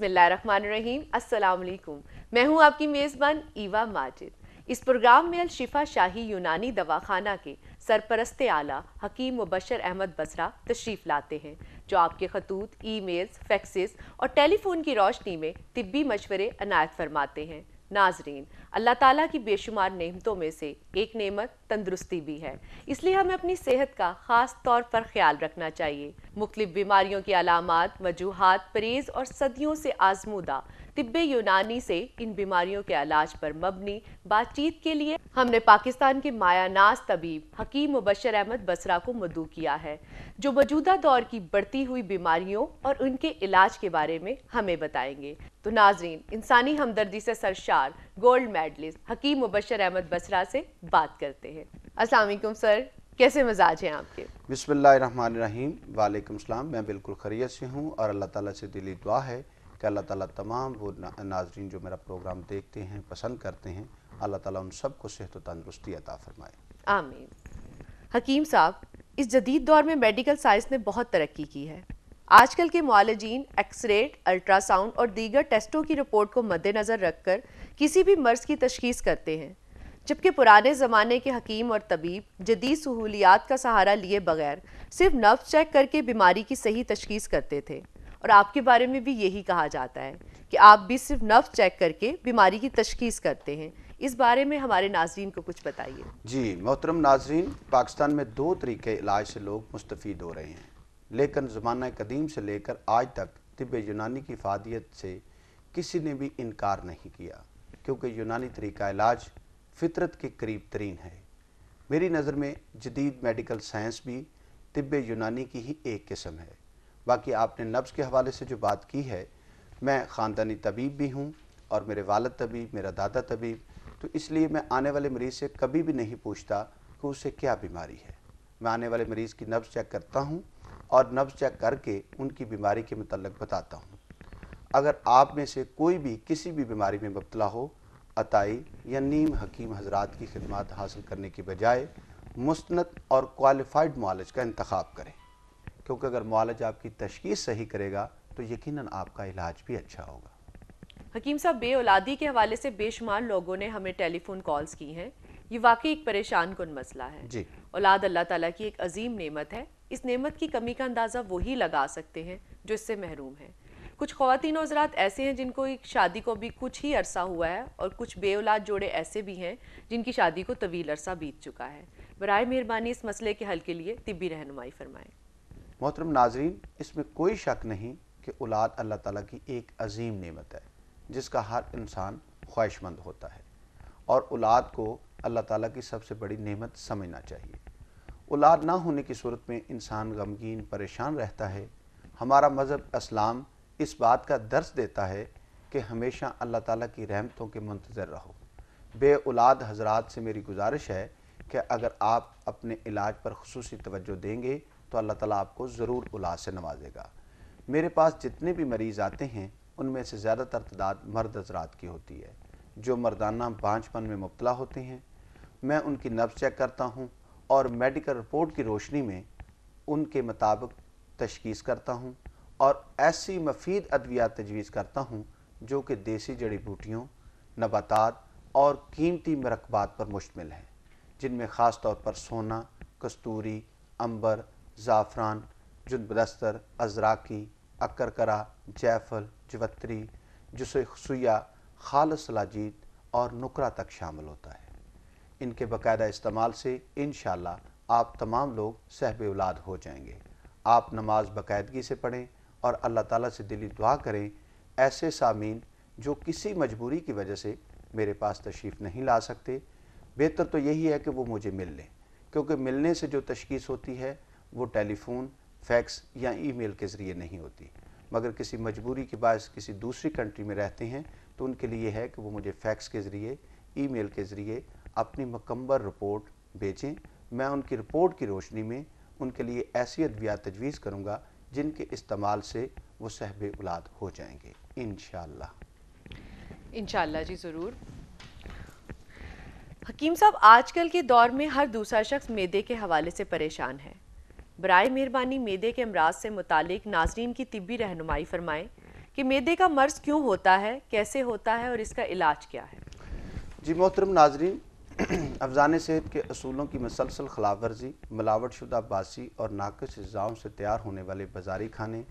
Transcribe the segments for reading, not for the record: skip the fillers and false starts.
बिस्मिल्लाहिर्रहमानिर्रहीम, अस्सलाम वालेकुम। मैं हूं आपकी मेज़बान ईवा माजिद। इस प्रोग्राम में अल शिफा शाही यूनानी दवाखाना के सरपरस्त आला हकीम मुबशर अहमद बसरा तशरीफ़ लाते हैं, जो आपके खतूत, ईमेल्स, फैक्सेस और टेलीफोन की रोशनी में तिब्बी मशवरे अनायत फरमाते हैं। नाजरीन, अल्लाह ताला की बेशुमार नेमतों में से एक नेमत तंदुरुस्ती भी है, इसलिए हमें अपनी सेहत का ख़ास तौर पर ख्याल रखना चाहिए। मुख्तलिफ बीमारियों की अलामात, वजूहात, परहेज़ और सदियों से आजमूदा तिब्बे यूनानी से इन बीमारियों के इलाज पर मबनी बातचीत के लिए हमने पाकिस्तान के मायानाज तबीब हकीम मुबशर अहमद बसरा को मदऊ किया है, जो मौजूदा दौर की बढ़ती हुई बीमारियों और उनके इलाज के बारे में हमें बताएंगे। तो नाजरीन, इंसानी हमदर्दी से सरशार गोल्ड मेडलिस्ट हकीम मुबशर अहमद बसरा से बात करते हैं। अस्सलाम वालेकुम सर, कैसे मिजाज हैं आपके? बिस्मिल्लाहिर्रहमानिर्रहीम, वालेकुम सलाम। मैं बिल्कुल खैरियत से हूँ और अल्लाह ताला से दिली दुआ है कि अल्लाह ताला तमाम वो नाजरीन जो मेरा प्रोग्राम देखते हैं, पसंद करते हैं, अल्लाह ताला उन सबको सेहत व तंदुरुस्ती अता फरमाए। आमीन। हकीम साहब, इस जदीद दौर में मेडिकल साइंस ने बहुत तरक्की की है। आजकल के मुआलजीन एक्सरे, अल्ट्रासाउंड और दीगर टेस्टों की रिपोर्ट को मद्देनज़र रखकर किसी भी मर्ज़ की तशखीस करते हैं, जबकि पुराने ज़माने के हकीम और तबीब जदीद सहूलियात का सहारा लिए बगैर सिर्फ नब्ज़ चेक करके बीमारी की सही तशखीस करते थे। और आपके बारे में भी यही कहा जाता है कि आप भी सिर्फ नब्ज़ चेक करके बीमारी की तशखीस करते हैं। इस बारे में हमारे नाज़रीन को कुछ बताइए। जी मोहतरम नाजरीन, पाकिस्तान में दो तरीके इलाज से लोग मुस्तफ़ीद हो रहे हैं, लेकिन ज़माना कदीम से लेकर आज तक तिब्ब यूनानी की फ़ादियत से किसी ने भी इनकार नहीं किया, क्योंकि यूनानी तरीका इलाज फितरत के करीब तरीन है। मेरी नज़र में जदीद मेडिकल साइंस भी तिब्ब यूनानी की ही एक किस्म है। बाकी आपने नब्ज़ के हवाले से जो बात की है, मैं ख़ानदानी तबीब भी हूँ और मेरे वालिद तबीब, मेरा दादा तबीब, तो इसलिए मैं आने वाले मरीज़ से कभी भी नहीं पूछता कि उसे क्या बीमारी है। मैं आने वाले मरीज़ की नब्ज़ चेक करता हूँ और नब्ज़ चेक करके उनकी बीमारी के मुतल्लिक़ बताता हूँ। अगर आप में से कोई भी किसी भी बीमारी में मुब्तला हो, अताई या नीम हकीम हजरात की खिदमत हासिल करने की बजाय मुस्तनद और क्वालिफाइड मुआलिज का इंतखाब करें, क्योंकि अगर मुआलिज आपकी तशखीस सही करेगा तो यकीनन आपका इलाज भी अच्छा होगा। हकीम साहब, बे औलादी के हवाले से बेशुमार लोगों ने हमें टेलीफोन कॉल्स की हैं। ये वाकई एक परेशान कुन मसला है। जी, औलाद अल्लाह ताला की एक अजीम नेमत है। इस नेमत की कमी का अंदाज़ा वही लगा सकते हैं जो इससे महरूम हैं। कुछ ख़वातीन और हज़रात ऐसे हैं जिनको एक शादी को भी कुछ ही अरसा हुआ है, और कुछ बे औलाद जोड़े ऐसे भी हैं जिनकी शादी को तवील अरसा बीत चुका है। बराए मेहरबानी इस मसले के हल के लिए तिब्बी रहनुमाई फरमाएं। मोहतरम नाजरीन, इसमें कोई शक नहीं कि औलाद अल्लाह ताला की एक अजीम नेमत है, जिसका हर इंसान ख्वाहिशमंद होता है, और औलाद को अल्लाह ताला की सबसे बड़ी नेमत समझना चाहिए। औलाद ना होने की सूरत में इंसान गमगीन, परेशान रहता है। हमारा मज़हब इस्लाम इस बात का दर्स देता है कि हमेशा अल्लाह ताला की रहमतों के मुंतज़र रहो। बे औलाद हजरात से मेरी गुजारिश है कि अगर आप अपने इलाज पर खुसूसी तवज्जो देंगे तो अल्लाह ताला आपको ज़रूर औलाद से नवाजेगा। मेरे पास जितने भी मरीज़ आते हैं उनमें से ज़्यादातर तादाद मर्द हजरात की होती है, जो मर्दाना बांझपन में मुब्तला होते हैं। मैं उनकी नब्ज़ चेक करता हूँ और मेडिकल रिपोर्ट की रोशनी में उनके मुताबिक तशखीस करता हूँ और ऐसी मफीद अद्वियात तजवीज़ करता हूँ जो कि देसी जड़ी बूटियों, नबातात और कीमती मरकबात पर मुश्तमिल हैं, जिनमें ख़ास तौर पर सोना, कस्तूरी, अंबर, ज़ाफ़रान, जुनबदस्तर, अज़राकी, अकरकरा, जैफल, जवत्री, जुसे सुया, खालस सलाजीत और नुकरा तक शामिल होता है। इनके बाकायदा इस्तेमाल से इंशाअल्लाह आप तमाम लोग सहब औलाद हो जाएंगे। आप नमाज बाकायदगी से पढ़ें और अल्लाह ताला से दिली दुआ करें। ऐसे सामीन जो किसी मजबूरी की वजह से मेरे पास तशरीफ़ नहीं ला सकते, बेहतर तो यही है कि वो मुझे मिल लें, क्योंकि मिलने से जो तशखीस होती है वो टेलीफोन, फैक्स या ईमेल के ज़रिए नहीं होती। मगर किसी मजबूरी के बायस किसी दूसरी कंट्री में रहते हैं तो उनके लिए है कि वो मुझे फैक्स के ज़रिए, ईमेल के ज़रिए अपनी मुकम्मल रिपोर्ट भेजें। मैं उनकी रिपोर्ट की रोशनी में उनके लिए ऐसी अद्वियात तजवीज़ करूँगा जिनके इस्तेमाल से वो सहब औलाद हो जाएंगे इंशाअल्लाह। इंशाअल्लाह जी, ज़रूर। हकीम साहब, आजकल के दौर में हर दूसरा शख्स मैदे के हवाले से परेशान है। बराए मेहरबानी मैदे के अमराज से मुतालिक नाजरीन की तिब्बी रहनुमाई फरमाएं کہ معدے کا مرض کیوں ہوتا ہے, کیسے ہوتا ہے اور اس کا علاج کیا ہے؟ جی محترم ناظرین، افزان صحت کے اصولوں کی مسلسل خلاف ورزی، ملاوٹ شدہ باسی اور ناقص اجزاؤں سے تیار ہونے والے بازاری کھانے،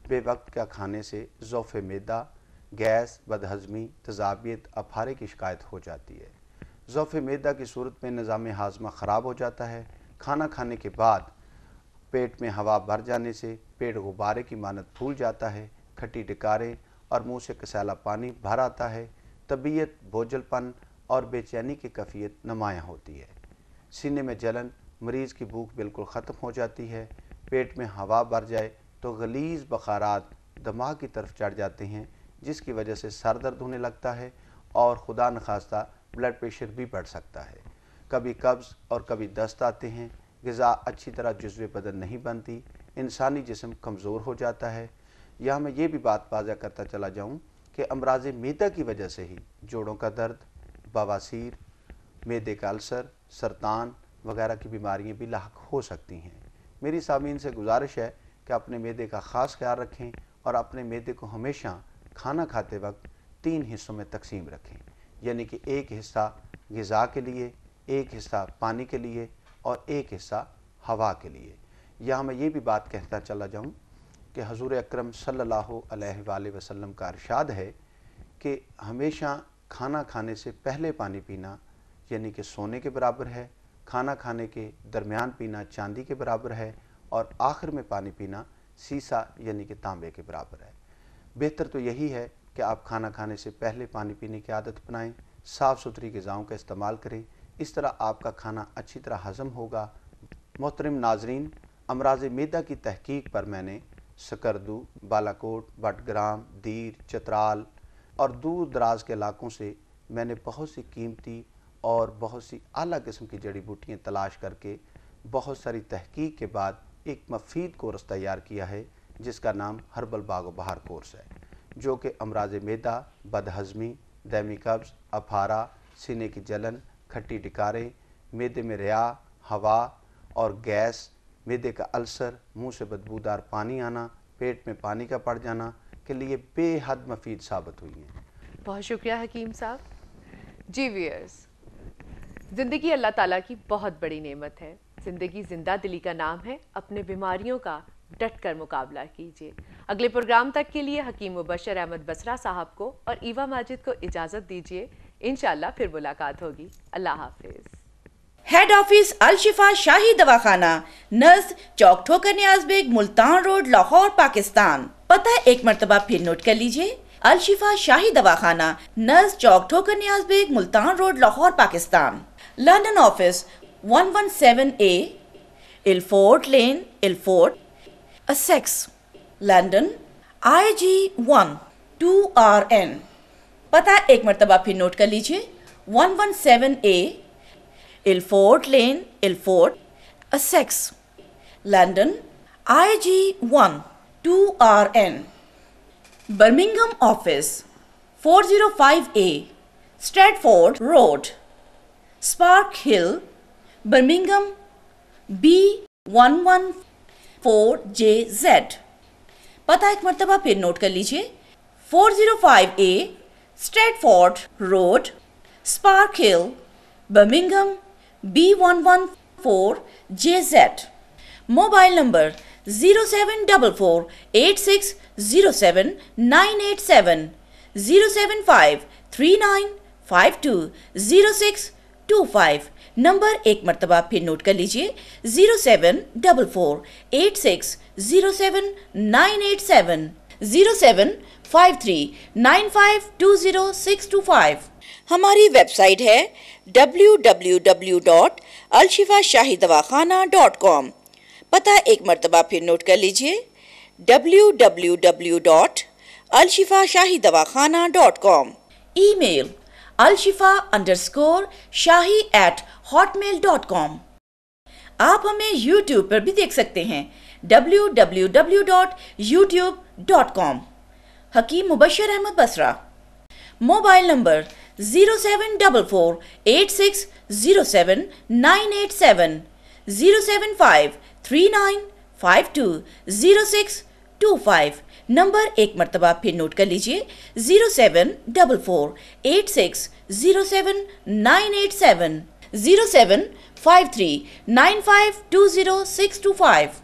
بے وقت کا کھانے سے ضعف معدہ، گیس، بدہضمی، تیزابیت، اپھارے کی شکایت ہو جاتی ہے۔ ضعف معدہ کی صورت میں نظام ہاضمہ خراب ہو جاتا ہے۔ کھانا کھانے کے بعد پیٹ میں ہوا بھر جانے سے پیٹ غبارے کی مانند پھول جاتا ہے، کھٹی ڈکاریں اور منہ سے کسیلا پانی بھر آتا ہے، طبیعت بوجھل پن اور بے چینی کی کیفیت نمایاں ہوتی ہے، سینے میں جلن، مریض کی بھوک بالکل ختم ہو جاتی ہے، پیٹ میں ہوا بھر جائے تو غلیظ بخارات دماغ کی طرف چڑھ جاتے ہیں، جس کی وجہ سے سر درد ہونے لگتا ہے اور خدا نخواستہ بلڈ پریشر بھی بڑھ سکتا ہے۔ کبھی قبض اور کبھی دست آتے ہیں، غذا اچھی طرح جزو بدن نہیں بنتی، انسانی جسم کمزور ہو جاتا ہے۔ یہاں میں یہ بھی بات واضح کرتا چلا جاؤں کہ امراض معدہ کی وجہ سے ہی جوڑوں کا درد، بواسیر، معدے کا السر، سرطان وغیرہ کی بیماریاں بھی لاحق ہو سکتی ہیں۔ میری سامعین سے گزارش ہے کہ اپنے معدے کا خاص خیال رکھیں اور اپنے معدے کو ہمیشہ کھانا کھاتے وقت 3 حصوں میں تقسیم رکھیں، یعنی کہ ایک حصہ غذا کے لیے، ایک حصہ پانی کے لیے اور ایک حصہ ہوا کے لیے۔ یہاں میں یہ بھی بات کہتا چلا جاؤں کہ حضور اکرم صلی اللہ علیہ وآلہ وسلم کا ارشاد ہے کہ ہمیشہ کھانا کھانے سے پہلے پانی پینا یعنی کہ سونے کے برابر ہے، کھانا کھانے کے درمیان پینا چاندی کے برابر ہے اور آخر میں پانی پینا سیسا یعنی کہ تانبے کے برابر ہے۔ بہتر تو یہی ہے کہ آپ کھانا کھانے سے پہلے پانی پینے کی عادت اپنائیں، صاف ستھری غذاؤں کا استعمال کریں، اس طرح آپ کا کھانا اچھی طرح ہضم ہوگا۔ محترم ناظرین، امراض معدہ کی تحقیق پر میں نے سکردو، بالاکوٹ، بٹگرام، دیر، چترال اور دور دراز کے علاقوں سے میں نے بہت سی قیمتی اور بہت سی اعلیٰ قسم کی جڑی بوٹیاں تلاش کر کے بہت ساری تحقیق کے بعد ایک مفید کورس تیار کیا ہے جس کا نام ہربل باغ و بہار کورس ہے، جو کہ امراض معدہ، بدہضمی، دائمی قبض، اپھارا، سینے کی جلن، کھٹی ڈکاریں، معدے میں ریا، ہوا اور گیس، معدے کا السر، منہ سے بدبودار پانی آنا، پیٹ میں پانی کا پڑ جانا کے لیے بے حد مفید ثابت ہوئی ہیں۔ بہت شکریہ حکیم صاحب۔ جی ویئرز، زندگی اللہ تعالیٰ کی بہت بڑی نعمت ہے، زندگی زندہ دلی کا نام ہے، اپنے بیماریوں کا ڈٹ کر مقابلہ کیجیے۔ اگلے پروگرام تک کے لیے حکیم مبشر احمد بصرہ صاحب کو اور ایوا ماجد کو اجازت دیجیے، انشاءاللہ پھر ملاقات ہوگی۔ اللہ حافظ۔ ہیڈ آفس الشفا شاہی دواخانہ، نزد چوک ٹھوکر نیاز بیگ، ملتان روڈ، لاہور، پاکستان۔ پتہ ایک مرتبہ پھر نوٹ کر لیجئے، الشفا شاہی دواخانہ، نزد چوک Thokar Niaz Baig, Multan Road, Lahore, Pakistan. London office 117A Ilford Lane, Ilford, Essex, London IG1 2RN۔ پتہ ایک مرتبہ پھر نوٹ کر لیجئے، 117A Ilford Lane, Ilford, Essex, London IG1 2RN۔ Birmingham office 405A Stratford Road, Sparkhill, Birmingham B114JZ۔ پتہ ایک مرتبہ پھر نوٹ کر لیجئے، 405A Stratford Road, Sparkhill, Birmingham B114JZ۔ Mobile number 07448607987 07539520625۔ Number ایک مرتبہ پھر نوٹ کر لیجئے، 07446079987 07539520625۔ ہماری ویب سائٹ ہے www.alshifashahidawakhana.com۔ پتہ ایک مرتبہ پھر نوٹ کر لیجئے، www.alshifashahidawakhana.com۔ ای میل alshifa_shahi@hotmail.com۔ آپ ہمیں یوٹیوب پر بھی دیکھ سکتے ہیں، www.youtube.com۔ Hakim Mubashir Ahmed Basra. Mobile number 07486070987 07539520625۔ 9744262525। Number ایک مرتبہ پھر نوٹ کر لیجئے 07448607987 07539520625۔